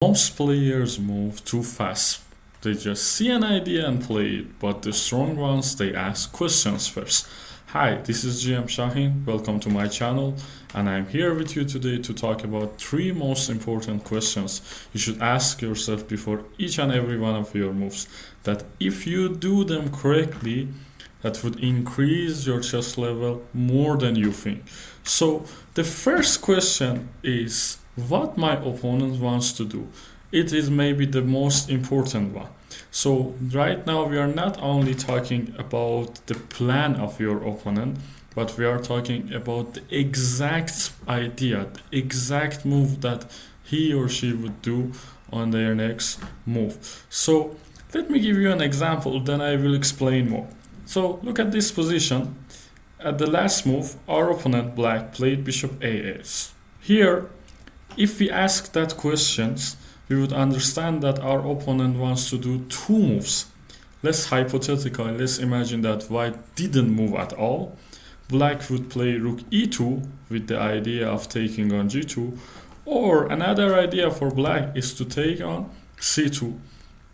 Most players move too fast. They just see an idea and play it, but the strong ones, they ask questions first. Hi, this is GM Shahin. Welcome to my channel, and I'm here with you today to talk about 3 most important questions you should ask yourself before each and every one of your moves. That if you do them correctly, that would increase your chess level more than you think. So the first question is what my opponent wants to do. It is maybe the most important one. So right now we are not only talking about the plan of your opponent, but we are talking about the exact idea, the exact move that he or she would do on their next move. So let me give you an example, then I will explain more. So look at this position. At the last move, our opponent black played bishop a8. Here, if we ask that questions, we would understand that our opponent wants to do 2 moves. Let's hypothetically, let's imagine that white didn't move at all. Black would play rook e2 with the idea of taking on g2, or another idea for black is to take on c2,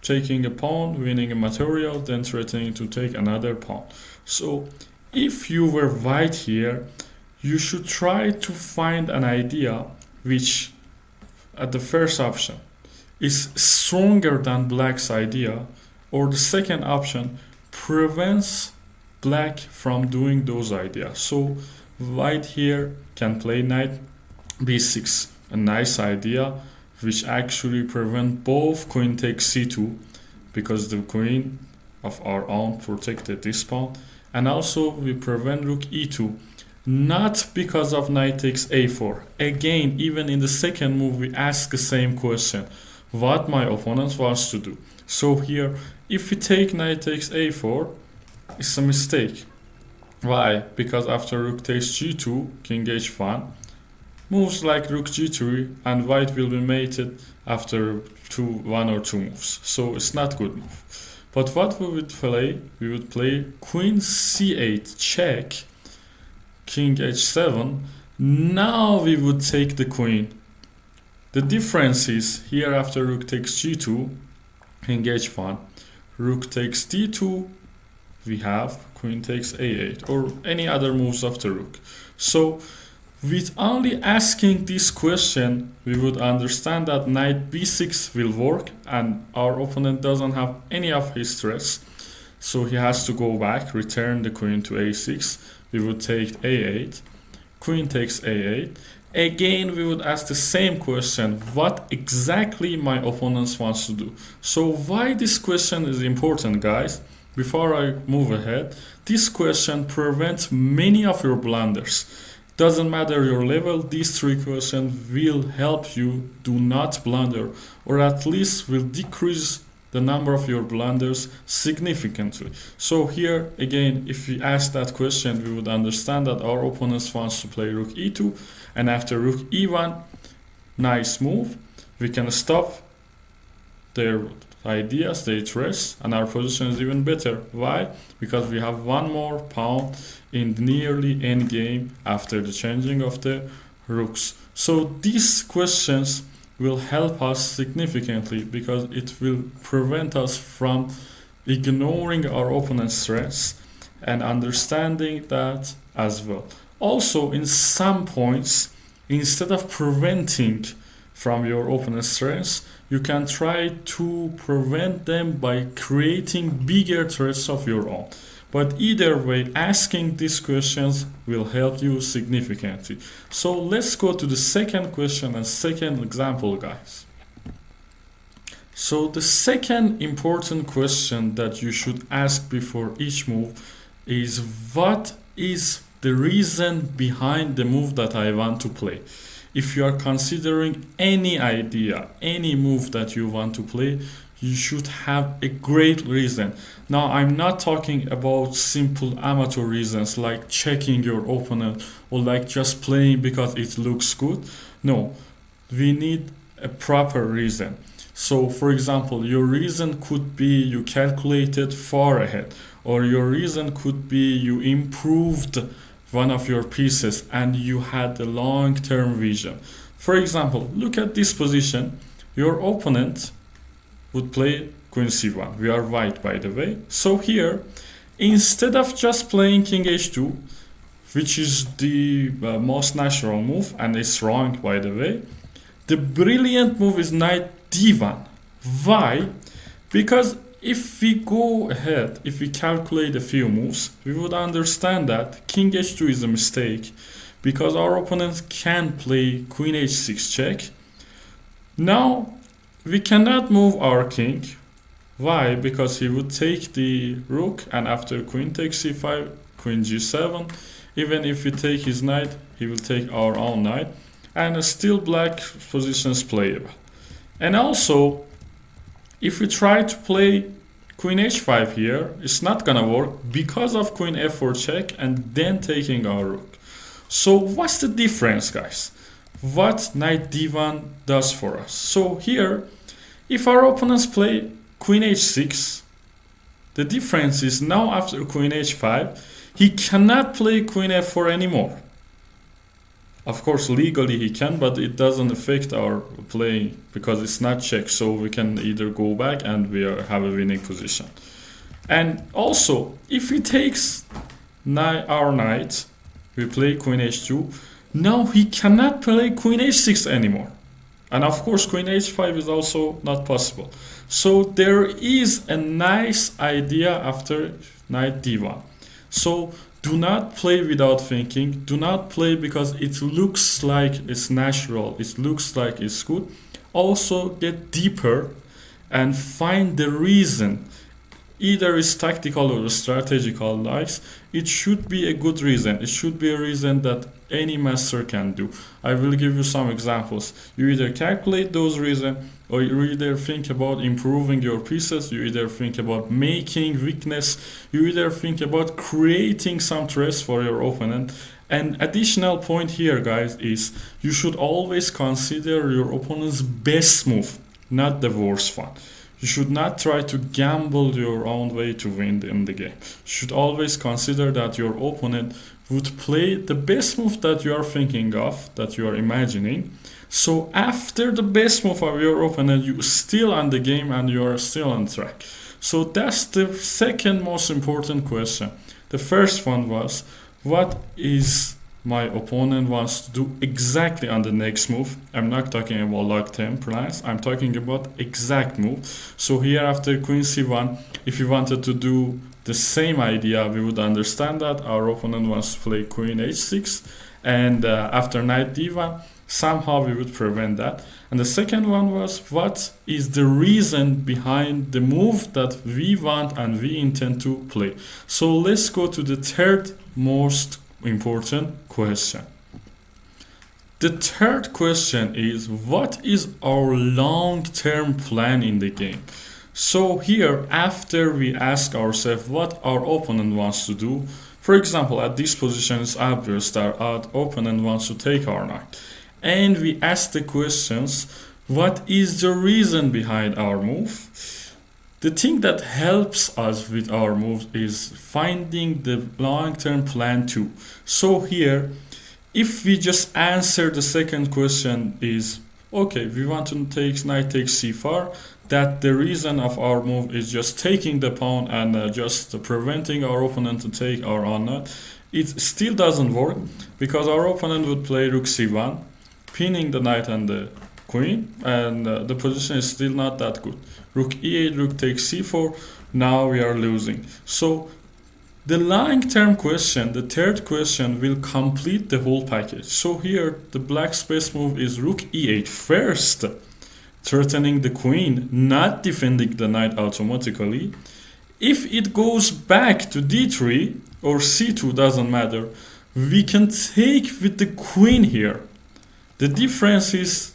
taking a pawn, winning a material, then threatening to take another pawn. So if you were white here, you should try to find an idea which at the first option is stronger than black's idea, or the second option prevents black from doing those ideas. So white here can play knight b6, a nice idea which actually prevent both queen takes c2 because the queen of our own protected this pawn, and also we prevent rook e2, not because of knight takes a4. Again, even in the second move we ask the same question, what my opponent wants to do. So here, if we take knight takes a4, it's a mistake. Why? Because after rook takes g2, king h1, moves like rook g3, and white will be mated after 1 or 2 moves. So it's not good move. But what we would play? We would play queen c8 check, king h7. Now we would take the queen. The difference is here after rook takes g2, king h1, rook takes d2, we have queen takes a8, or any other moves of the rook. So with only asking this question, we would understand that knight b6 will work and our opponent doesn't have any of his threats. So he has to go back, return the queen to a6. We would take a8, queen takes a8. Again, we would ask the same question, what exactly my opponent wants to do. So why this question is important, guys? Before I move ahead, this question prevents many of your blunders. Doesn't matter your level, these 3 questions will help you do not blunder, or at least will decrease the number of your blunders significantly. So here again, if we ask that question, we would understand that our opponent wants to play rook e2, and after rook e1, nice move, we can stop their ideas, their threats, and our position is even better. Why? Because we have 1 more pawn in nearly endgame after the changing of the rooks. So these questions will help us significantly because it will prevent us from ignoring our opponent's threats and understanding that as well. Also, in some points, instead of preventing from your opponent's threats, you can try to prevent them by creating bigger threats of your own. But either way, asking these questions will help you significantly. So let's go to the second question and second example, guys. So the second important question that you should ask before each move is, what is the reason behind the move that I want to play? If you are considering any idea, any move that you want to play, you should have a great reason. Now, I'm not talking about simple amateur reasons like checking your opponent or like just playing because it looks good. No, we need a proper reason. So, for example, your reason could be you calculated far ahead, or your reason could be you improved one of your pieces and you had a long-term vision. For example, look at this position. your opponent would play queen c1. We are white, by the way. So here, instead of just playing king h2, which is the most natural move, and it's wrong, by the way, the brilliant move is knight d1. Why? Because if we go ahead, if we calculate a few moves, we would understand that king h2 is a mistake, because our opponent can play queen h6 check. Now we cannot move our king. Why? Because he would take the rook, and after queen takes c5, queen g7. Even if we take his knight, he will take our own knight, and still black position is playable. And also, if we try to play queen h5 here, it's not gonna work because of queen f4 check and then taking our rook. So what's the difference, guys? What knight d1 does for us? So here, if our opponents play queen h6, the difference is now after queen h5, he cannot play queen f4 anymore. Of course, legally he can, but it doesn't affect our play because it's not checked. So we can either go back and we have a winning position. And also, if he takes our knight, we play queen h2. Now he cannot play queen h6 anymore. And of course, queen h5 is also not possible. So there is a nice idea after knight d1. So do not play without thinking. Do not play because it looks like it's natural. It looks like it's good. Also get deeper and find the reason. Either it's tactical or strategical likes. It should be a good reason. It should be a reason that any master can do. I will give you some examples. You either calculate those reasons, or you either think about improving your pieces, you either think about making weakness, you either think about creating some threats for your opponent. An additional point here, guys, is you should always consider your opponent's best move, not the worst one. You should not try to gamble your own way to win in the game. You should always consider that your opponent would play the best move that you are thinking of, that you are imagining. So after the best move of your opponent, you still on the game and you are still on track. So that's the second most important question. The first one was, what is my opponent wants to do exactly on the next move? I'm not talking about long-term plans, I'm talking about exact move. So here after queen c1, if you wanted to do the same idea, we would understand that our opponent wants to play queen h6, and after knight d1, somehow we would prevent that. And the second one was, what is the reason behind the move that we want and we intend to play? So let's go to the third most important question. The third question is, what is our long-term plan in the game? So here, after we ask ourselves what our opponent wants to do, for example, at this position it's obvious that our opponent wants to take our knight. And we ask the questions, what is the reason behind our move? The thing that helps us with our moves is finding the long-term plan too. So here, if we just answer the second question is, okay, we want to take knight takes c4, that the reason of our move is just taking the pawn and just preventing our opponent to take our own knight, it still doesn't work, because our opponent would play rook c1, pinning the knight and the queen, and the position is still not that good. Rook e8, rook takes c4, now we are losing. So the long-term question, the third question, will complete the whole package. So here the black's best move is rook e8 first, threatening the queen, not defending the knight automatically. If it goes back to d3 or c2, doesn't matter, we can take with the queen here. The difference is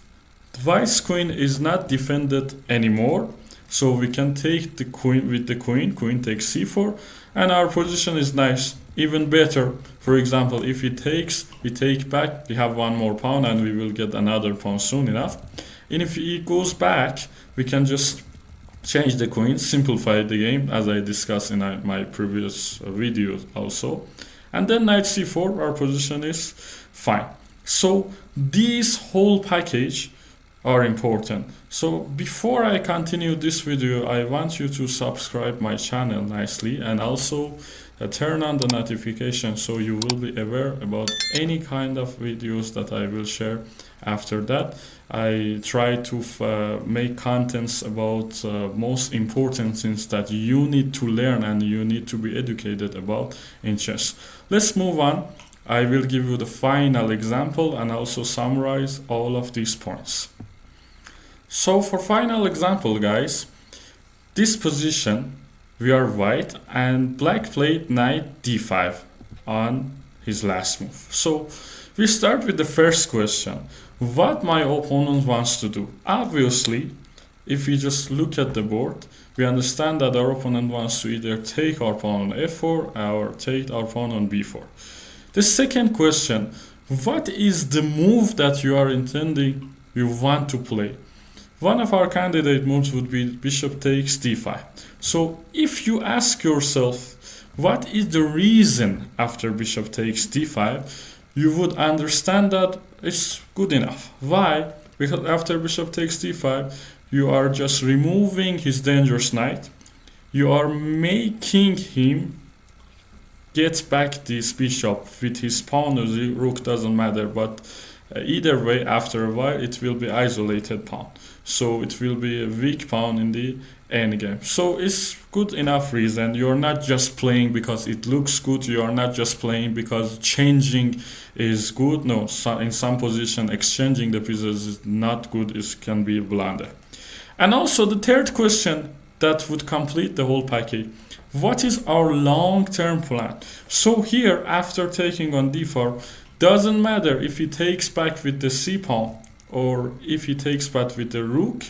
the white's queen is not defended anymore, so we can take the queen with the queen. Queen takes c4, and our position is nice, even better. For example, if he takes, we take back, we have one more pawn and we will get another pawn soon enough. And if he goes back, we can just change the queen, simplify the game, as I discussed in my previous videos also. And then knight c4, our position is fine. So this whole package are important. So before I continue this video, I want you to subscribe my channel nicely, and also turn on the notification so you will be aware about any kind of videos that I will share. After that, I try to make contents about most important things that you need to learn and you need to be educated about in chess. Let's move on. I will give you the final example and also summarize all of these points. So for final example, guys, this position, we are white and black played knight d5 on his last move. So we start with the first question. What my opponent wants to do? Obviously, if we just look at the board, we understand that our opponent wants to either take our pawn on f4 or take our pawn on b4. The second question, what is the move that you are intending you want to play? One of our candidate moves would be bishop takes d5. So if you ask yourself, what is the reason after bishop takes d5, you would understand that it's good enough. Why? Because after bishop takes d5, you are just removing his dangerous knight. You are making him get back this bishop with his pawn or the rook, doesn't matter, but either way, after a while, it will be isolated pawn. So it will be a weak pawn in the endgame. So it's good enough reason. You're not just playing because it looks good. You are not just playing because changing is good. No, so in some position, exchanging the pieces is not good. It can be a blunder. And also the third question that would complete the whole package. What is our long-term plan? So here, after taking on d4, doesn't matter if he takes back with the c pawn or if he takes back with the rook.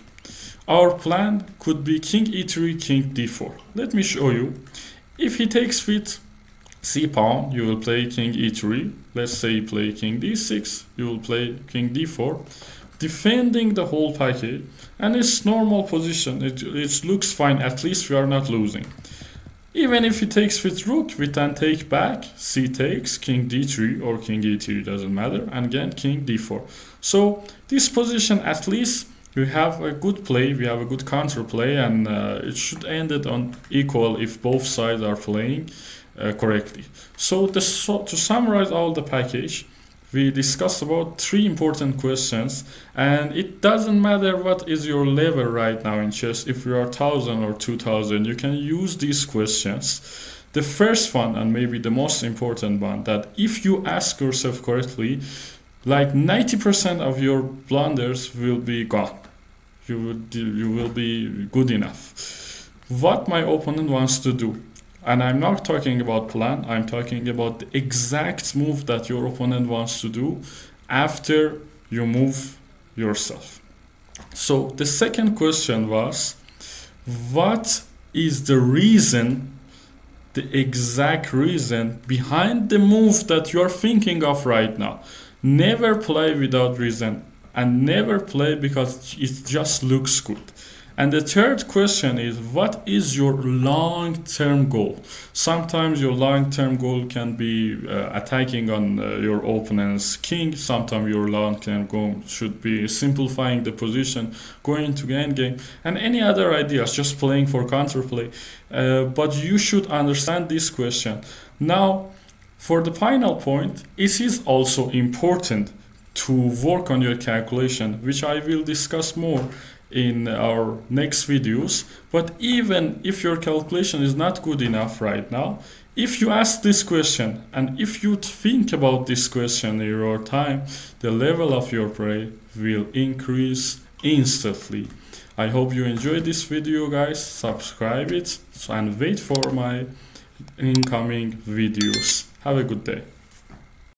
Our plan could be king e3, king d4. Let me show you. If he takes with c pawn, you will play king e3. Let's say you play king d6, you will play king d4, defending the whole package, and it's normal position. It looks fine. At least we are not losing. Even if he takes with rook, we then take back, c takes, king d3 or king e3, doesn't matter, and again king d4. So this position, at least we have a good play, we have a good counter play, and it should end it on equal if both sides are playing correctly. So to summarize all the package, we discussed about 3 important questions, and it doesn't matter what is your level right now in chess. If you are 1000 or 2000, you can use these questions. The first one, and maybe the most important one, that if you ask yourself correctly, like 90% of your blunders will be gone. You will be good enough. What my opponent wants to do, and I'm not talking about plan, I'm talking about the exact move that your opponent wants to do after you move yourself. So the second question was, what is the reason, the exact reason behind the move that you're thinking of right now? Never play without reason, and never play because it just looks good. And the third question is, what is your long-term goal? Sometimes your long-term goal can be attacking on your opponent's king. Sometimes your long-term goal should be simplifying the position, going to the endgame, and any other ideas, just playing for counterplay. But you should understand this question. Now, for the final point, it is also important to work on your calculation, which I will discuss more in our next videos. But even if your calculation is not good enough right now, if you ask this question and if you think about this question in your time, the level of your play will increase instantly. I hope you enjoyed this video, guys. Subscribe it and wait for my incoming videos. Have a good day.